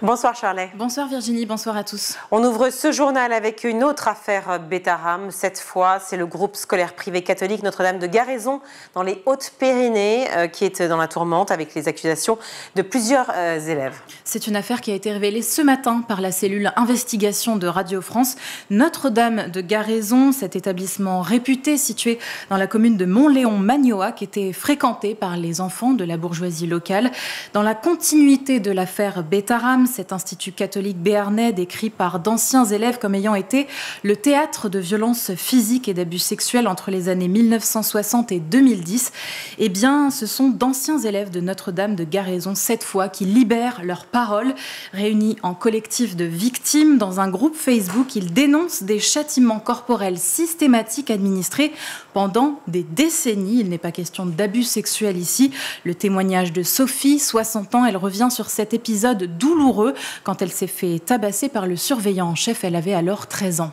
Bonsoir Charlet. Bonsoir Virginie, bonsoir à tous. On ouvre ce journal avec une autre affaire Bétharram. Cette fois, c'est le groupe scolaire privé catholique Notre-Dame de Garaison dans les Hautes-Pyrénées qui est dans la tourmente avec les accusations de plusieurs élèves. C'est une affaire qui a été révélée ce matin par la cellule investigation de Radio France. Notre-Dame de Garaison, cet établissement réputé situé dans la commune de Montléon-Magnoac, était fréquenté par les enfants de la bourgeoisie locale. Dans la continuité de l'affaire Bétharram, cet institut catholique béarnais décrit par d'anciens élèves comme ayant été le théâtre de violences physiques et d'abus sexuels entre les années 1960 et 2010. Eh bien, ce sont d'anciens élèves de Notre-Dame de Garaison, cette fois, qui libèrent leurs paroles. Réunis en collectif de victimes dans un groupe Facebook, ils dénoncent des châtiments corporels systématiques administrés pendant des décennies. Il n'est pas question d'abus sexuels ici. Le témoignage de Sophie, 60 ans, elle revient sur cet épisode douloureux quand elle s'est fait tabasser par le surveillant en chef. Elle avait alors 13 ans.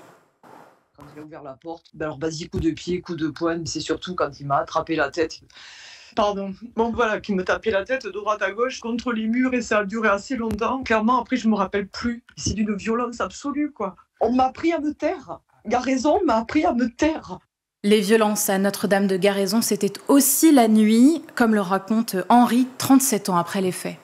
Quand il a ouvert la porte, alors vas-y, coup de pied, coup de poing, mais c'est surtout quand il m'a attrapé la tête. Pardon. Bon voilà, qui me tapait la tête de droite à gauche contre les murs et ça a duré assez longtemps. Clairement, après, je me rappelle plus. C'est d'une violence absolue, quoi. On m'a appris à me taire. Garaison m'a appris à me taire. Les violences à Notre-Dame de Garaison, c'était aussi la nuit, comme le raconte Henri, 37 ans après les faits.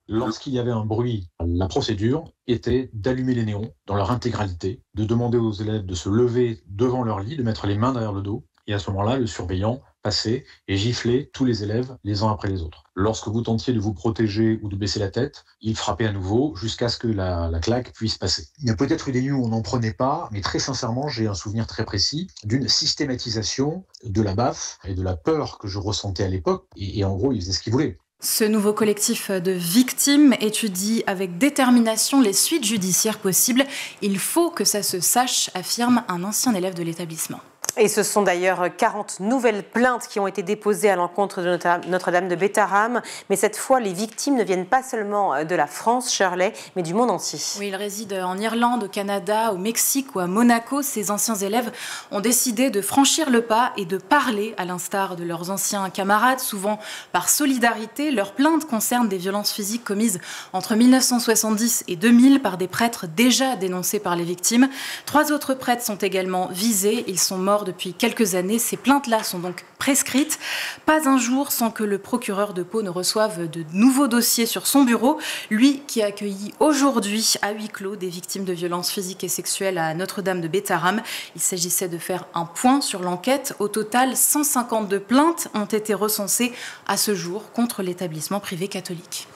Lorsqu'il y avait un bruit, la procédure était d'allumer les néons dans leur intégralité, de demander aux élèves de se lever devant leur lit, de mettre les mains derrière le dos. Et à ce moment-là, le surveillant passait et giflait tous les élèves les uns après les autres. Lorsque vous tentiez de vous protéger ou de baisser la tête, il frappait à nouveau jusqu'à ce que la claque puisse passer. Il y a peut-être eu des nuits où on n'en prenait pas, mais très sincèrement, j'ai un souvenir très précis d'une systématisation de la baffe et de la peur que je ressentais à l'époque. Et en gros, ils faisaient ce qu'ils voulaient. Ce nouveau collectif de victimes étudie avec détermination les suites judiciaires possibles. Il faut que ça se sache, affirme un ancien élève de l'établissement. Et ce sont d'ailleurs 40 nouvelles plaintes qui ont été déposées à l'encontre de Notre-Dame de Bétharram. Mais cette fois, les victimes ne viennent pas seulement de la France, Shirley, mais du monde entier. Oui, ils résident en Irlande, au Canada, au Mexique ou à Monaco. Ces anciens élèves ont décidé de franchir le pas et de parler, à l'instar de leurs anciens camarades, souvent par solidarité. Leurs plaintes concernent des violences physiques commises entre 1970 et 2000 par des prêtres déjà dénoncés par les victimes. 3 autres prêtres sont également visés. Ils sont morts depuis quelques années. Ces plaintes-là sont donc prescrites. Pas un jour sans que le procureur de Pau ne reçoive de nouveaux dossiers sur son bureau. Lui qui a accueilli aujourd'hui à huis clos des victimes de violences physiques et sexuelles à Notre-Dame de Bétharram. Il s'agissait de faire un point sur l'enquête. Au total, 152 plaintes ont été recensées à ce jour contre l'établissement privé catholique.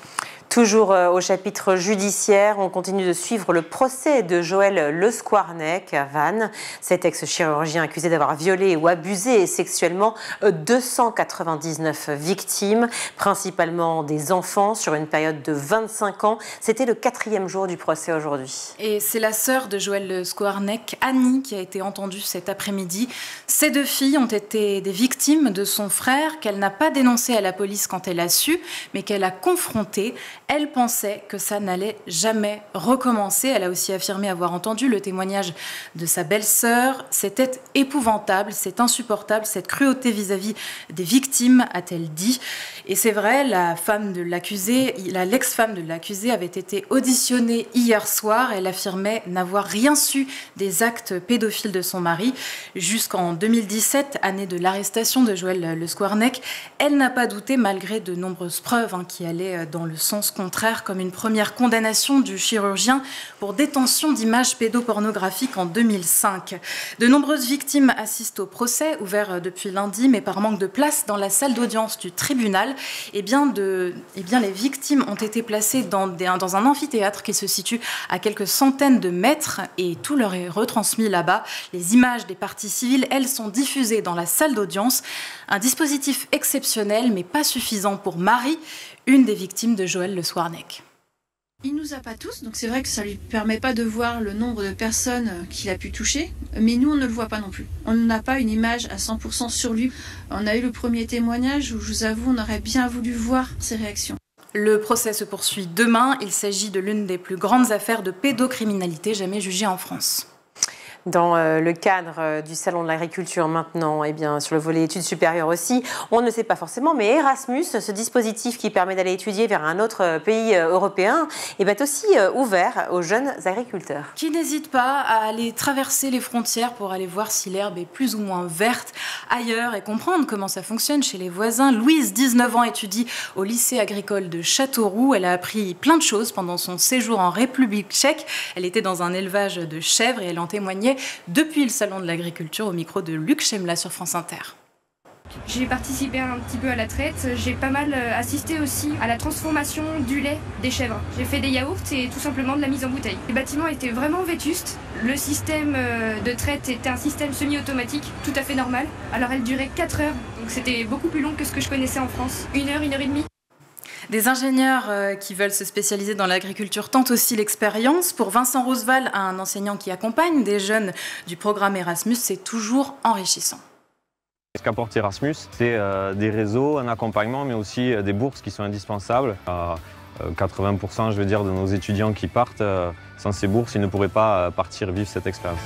Toujours au chapitre judiciaire, on continue de suivre le procès de Joël Le Squarnec à Vannes. Cet ex-chirurgien accusé d'avoir violé ou abusé sexuellement 299 victimes, principalement des enfants, sur une période de 25 ans. C'était le 4e jour du procès aujourd'hui. Et c'est la sœur de Joël Le Squarnec, Annie, qui a été entendue cet après-midi. Ces 2 filles ont été des victimes de son frère, qu'elle n'a pas dénoncé à la police quand elle a su, mais qu'elle a confronté. Elle pensait que ça n'allait jamais recommencer. Elle a aussi affirmé avoir entendu le témoignage de sa belle-sœur. C'était épouvantable, c'est insupportable, cette cruauté vis-à-vis des victimes, a-t-elle dit. Et c'est vrai, l'ex-femme de l'accusé avait été auditionnée hier soir. Elle affirmait n'avoir rien su des actes pédophiles de son mari. Jusqu'en 2017, année de l'arrestation de Joël Le Squarnec, elle n'a pas douté, malgré de nombreuses preuves qui allaient dans le sens contraire, comme une première condamnation du chirurgien pour détention d'images pédopornographiques en 2005. De nombreuses victimes assistent au procès, ouvert depuis lundi, mais par manque de place dans la salle d'audience du tribunal. Les victimes ont été placées dans un amphithéâtre qui se situe à quelques centaines de mètres et tout leur est retransmis là-bas. Les images des parties civiles, elles, sont diffusées dans la salle d'audience. Un dispositif exceptionnel, mais pas suffisant pour Marie, une des victimes de Joël Le Squarnec. Il nous a pas tous, donc c'est vrai que ça lui permet pas de voir le nombre de personnes qu'il a pu toucher, mais nous on ne le voit pas non plus. On n'a pas une image à 100% sur lui. On a eu le premier témoignage où, je vous avoue, on aurait bien voulu voir ses réactions. Le procès se poursuit demain. Il s'agit de l'une des plus grandes affaires de pédocriminalité jamais jugées en France. Dans le cadre du Salon de l'Agriculture maintenant, eh bien, sur le volet études supérieures aussi, on ne sait pas forcément, mais Erasmus, ce dispositif qui permet d'aller étudier vers un autre pays européen, est aussi ouvert aux jeunes agriculteurs. Qui n'hésitent pas à aller traverser les frontières pour aller voir si l'herbe est plus ou moins verte ailleurs et comprendre comment ça fonctionne chez les voisins. Louise, 19 ans, étudie au lycée agricole de Châteauroux. Elle a appris plein de choses pendant son séjour en République tchèque. Elle était dans un élevage de chèvres et elle en témoignait depuis le Salon de l'Agriculture au micro de Luc Chemla sur France Inter. J'ai participé un petit peu à la traite, j'ai pas mal assisté aussi à la transformation du lait des chèvres. J'ai fait des yaourts et tout simplement de la mise en bouteille. Les bâtiments étaient vraiment vétustes, le système de traite était un système semi-automatique, tout à fait normal. Alors elle durait 4 heures, donc c'était beaucoup plus long que ce que je connaissais en France. 1 heure, 1 heure et demie. Des ingénieurs qui veulent se spécialiser dans l'agriculture tentent aussi l'expérience. Pour Vincent Roseval, un enseignant qui accompagne des jeunes du programme Erasmus, c'est toujours enrichissant. Ce qu'apporte Erasmus, c'est des réseaux, un accompagnement, mais aussi des bourses qui sont indispensables. 80%, je veux dire, de nos étudiants qui partent, sans ces bourses, ils ne pourraient pas partir vivre cette expérience.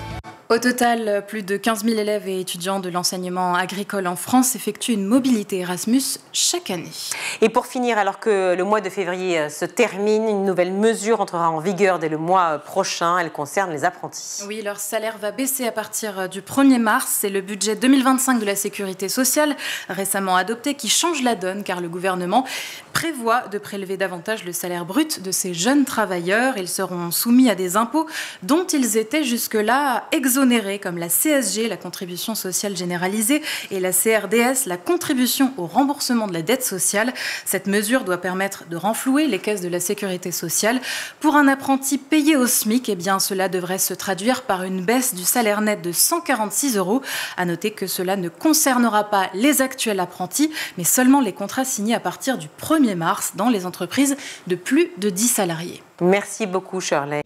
Au total, plus de 15 000 élèves et étudiants de l'enseignement agricole en France effectuent une mobilité Erasmus chaque année. Et pour finir, alors que le mois de février se termine, une nouvelle mesure entrera en vigueur dès le mois prochain. Elle concerne les apprentis. Oui, leur salaire va baisser à partir du 1er mars. C'est le budget 2025 de la Sécurité sociale, récemment adopté, qui change la donne car le gouvernement prévoit de prélever davantage le salaire brut de ces jeunes travailleurs. Ils seront soumis à des impôts dont ils étaient jusque-là exonérés, comme la CSG, la contribution sociale généralisée, et la CRDS, la contribution au remboursement de la dette sociale. Cette mesure doit permettre de renflouer les caisses de la Sécurité sociale. Pour un apprenti payé au SMIC, eh bien, cela devrait se traduire par une baisse du salaire net de 146 €. À noter que cela ne concernera pas les actuels apprentis, mais seulement les contrats signés à partir du 1er mars dans les entreprises de plus de 10 salariés. Merci beaucoup, Shirley.